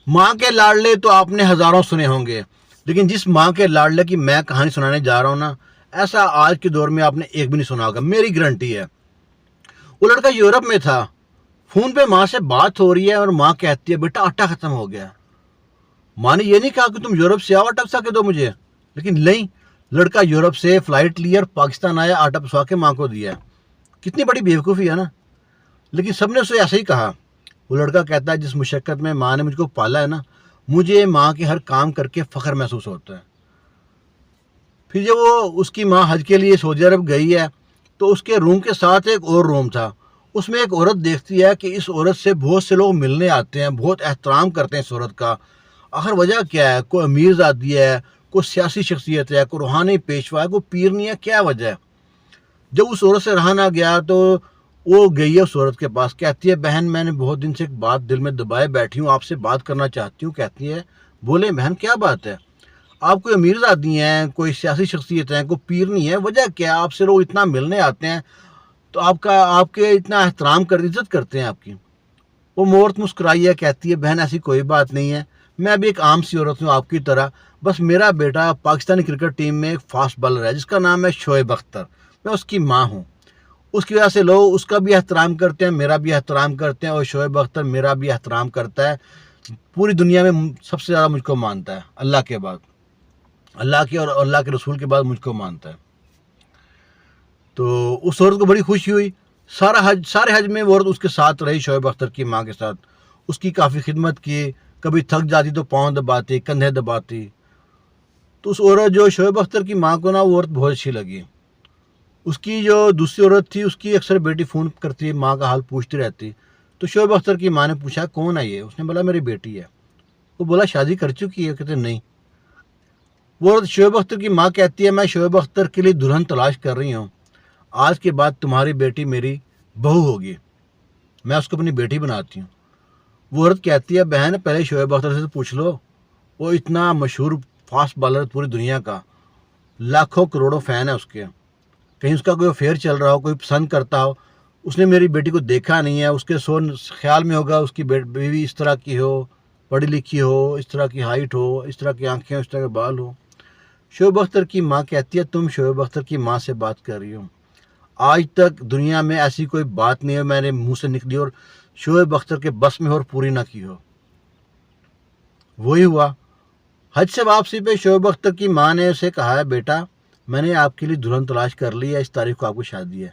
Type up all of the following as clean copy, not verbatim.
ماں کے لاڈلے تو آپ نے ہزاروں سنے ہوں گے، لیکن جس ماں کے لاڈلے کی میں کہانی سنانے جا رہا ہوں نا، ایسا آج کے دور میں آپ نے ایک بھی نہیں سنا ہوگا، میری گارنٹی ہے۔ وہ لڑکا یورپ میں تھا، فون پہ ماں سے بات ہو رہی ہے اور ماں کہتی ہے بیٹا آٹا ختم ہو گیا۔ ماں نے یہ نہیں کہا کہ تم یورپ سے آؤ آٹا پسا کے دو مجھے، لیکن نہیں، لڑکا یورپ سے فلائٹ لی اور پاکستان آیا، آٹا پسوا کے ماں کو دیا۔ کتنی بڑی بیوقوفی ہے نا، لیکن سب نے اسے ایسا ہی کہا۔ وہ لڑکا کہتا ہے جس مشقت میں ماں نے مجھ کو پالا ہے نا، مجھے ماں کے ہر کام کر کے فخر محسوس ہوتا ہے۔ پھر جب وہ اس کی ماں حج کے لیے سعودی عرب گئی ہے تو اس کے روم کے ساتھ ایک اور روم تھا، اس میں ایک عورت دیکھتی ہے کہ اس عورت سے بہت سے لوگ ملنے آتے ہیں، بہت احترام کرتے ہیں اس عورت کا۔ آخر وجہ کیا ہے؟ کوئی امیر زادی ہے، کوئی سیاسی شخصیت ہے، کوئی روحانی پیشوا ہے، کوئی پیر نہیں ہے، کیا وجہ ہے؟ جب اس عورت سے رہا نہ گیا تو وہ گئی ہے اس عورت کے پاس، کہتی ہے بہن میں نے بہت دن سے ایک بات دل میں دبائے بیٹھی ہوں، آپ سے بات کرنا چاہتی ہوں۔ کہتی ہے بولے بہن کیا بات ہے؟ آپ کوئی امیر زادی ہیں، کوئی سیاسی شخصیت ہیں، کوئی پیر نہیں ہے، وجہ کیا؟ آپ سے لوگ اتنا ملنے آتے ہیں تو آپ کے اتنا احترام کر عزت کرتے ہیں آپ کی۔ وہ عورت مسکرائی ہے، کہتی ہے بہن ایسی کوئی بات نہیں ہے، میں بھی ایک عام سی عورت ہوں آپ کی طرح، بس میرا بیٹا پاکستانی کرکٹ ٹیم میں ایک فاسٹ بالر ہے جس کا نام ہے شعیب اختر، میں اس کی ماں ہوں، اس کی وجہ سے لوگ اس کا بھی احترام کرتے ہیں، میرا بھی احترام کرتے ہیں، اور شعیب اختر میرا بھی احترام کرتا ہے، پوری دنیا میں سب سے زیادہ مجھ کو مانتا ہے اللہ کے بعد، اللہ کے اور اللہ کے رسول کے بعد مجھ کو مانتا ہے۔ تو اس عورت کو بڑی خوشی ہوئی، سارے حج میں وہ عورت اس کے ساتھ رہی، شعیب اختر کی ماں کے ساتھ، اس کی کافی خدمت کی، کبھی تھک جاتی تو پاؤں دباتی، کندھے دباتی۔ تو اس عورت جو شعیب اختر کی ماں کو نا وہ عورت بہت اچھی لگی۔ اس کی جو دوسری عورت تھی اس کی اکثر بیٹی فون کرتی، ماں کا حال پوچھتی رہتی، تو شعیب اختر کی ماں نے پوچھا کون ہے یہ؟ اس نے بولا میری بیٹی ہے۔ وہ بولا شادی کر چکی ہے؟ کہتے نہیں۔ وہ شعیب اختر کی ماں کہتی ہے میں شعیب اختر کے لیے دلہن تلاش کر رہی ہوں، آج کے بعد تمہاری بیٹی میری بہو ہوگی، میں اس کو اپنی بیٹی بناتی ہوں۔ وہ عورت کہتی ہے بہن پہلے شعیب اختر سے پوچھ لو، وہ اتنا مشہور فاسٹ بالر پوری دنیا کا، لاکھوں کروڑوں فین ہے اس کے، کہیں اس کا کوئی افیئر چل رہا ہو، کوئی پسند کرتا ہو، اس نے میری بیٹی کو دیکھا نہیں ہے، اس کے خیال میں ہوگا اس کی بیوی اس طرح کی ہو، پڑھی لکھی ہو، اس طرح کی ہائٹ ہو، اس طرح کی آنکھیں ہو، اس طرح کے بال ہو۔ شعیب اختر کی ماں کہتی ہے تم شعیب اختر کی ماں سے بات کر رہی ہو، آج تک دنیا میں ایسی کوئی بات نہیں ہے میں نے منہ سے نکلی اور شعیب اختر کے بس میں اور پوری نہ کی ہو۔ وہی ہوا، حج سے واپسی پہ شعیب اختر کی ماں نے اسے کہا ہے بیٹا میں نے آپ کے لیے دلہن تلاش کر لی ہے، اس تاریخ کو آپ کو شادی ہے۔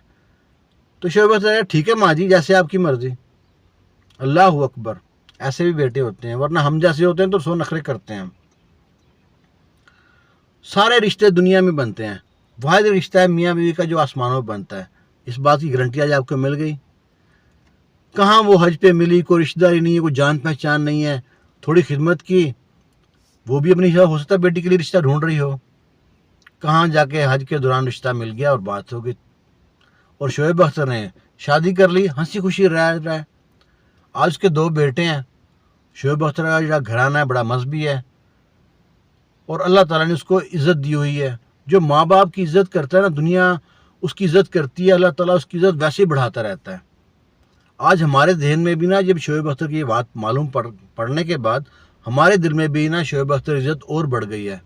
تو شعیب اختر کہا ٹھیک ہے ماں جی جیسے آپ کی مرضی۔ اللہ اکبر، ایسے بھی بیٹے ہوتے ہیں، ورنہ ہم جیسے ہوتے ہیں تو سو نخرے کرتے ہیں۔ سارے رشتے دنیا میں بنتے ہیں، واحد رشتہ ہے میاں بیوی کا جو آسمانوں میں بنتا ہے، اس بات کی گارنٹی آج آپ کو مل گئی۔ کہاں وہ حج پہ ملی، کوئی رشتہ داری نہیں ہے، کوئی جان پہچان نہیں ہے، تھوڑی خدمت کی، وہ بھی اپنی ہو سکتا ہے بیٹی کے لیے رشتہ ڈھونڈ رہی ہو، کہاں جا کے حج کے دوران رشتہ مل گیا اور بات ہو گئی، اور شعیب اختر نے شادی کر لی، ہنسی خوشی رہ رہا ہے۔ آج اس کے 2 بیٹے ہیں، شعیب اختر کا جو گھرانہ ہے بڑا مذہبی ہے، اور اللہ تعالیٰ نے اس کو عزت دی ہوئی ہے۔ جو ماں باپ کی عزت کرتا ہے نا، دنیا اس کی عزت کرتی ہے، اللہ تعالیٰ اس کی عزت ویسے ہی بڑھاتا رہتا ہے۔ آج ہمارے ذہن میں بھی نا جب شعیب اختر کی یہ بات معلوم پڑنے کے بعد ہمارے دل میں بھی نا شعیب اختر عزت اور بڑھ گئی ہے۔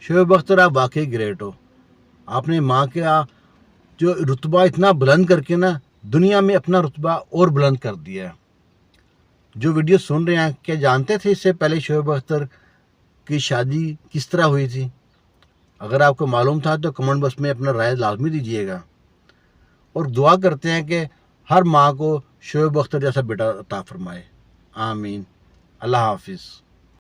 شعیب اختر آپ واقعی گریٹ ہو، آپ نے ماں کا جو رتبہ اتنا بلند کر کے نا دنیا میں اپنا رتبہ اور بلند کر دیا ہے۔ جو ویڈیو سن رہے ہیں کیا جانتے تھے اس سے پہلے شعیب اختر کی شادی کس طرح ہوئی تھی؟ اگر آپ کو معلوم تھا تو کمنٹ باکس میں اپنا رائے لازمی دیجیے گا، اور دعا کرتے ہیں کہ ہر ماں کو شعیب اختر جیسا بیٹا عطا فرمائے، آمین۔ اللہ حافظ۔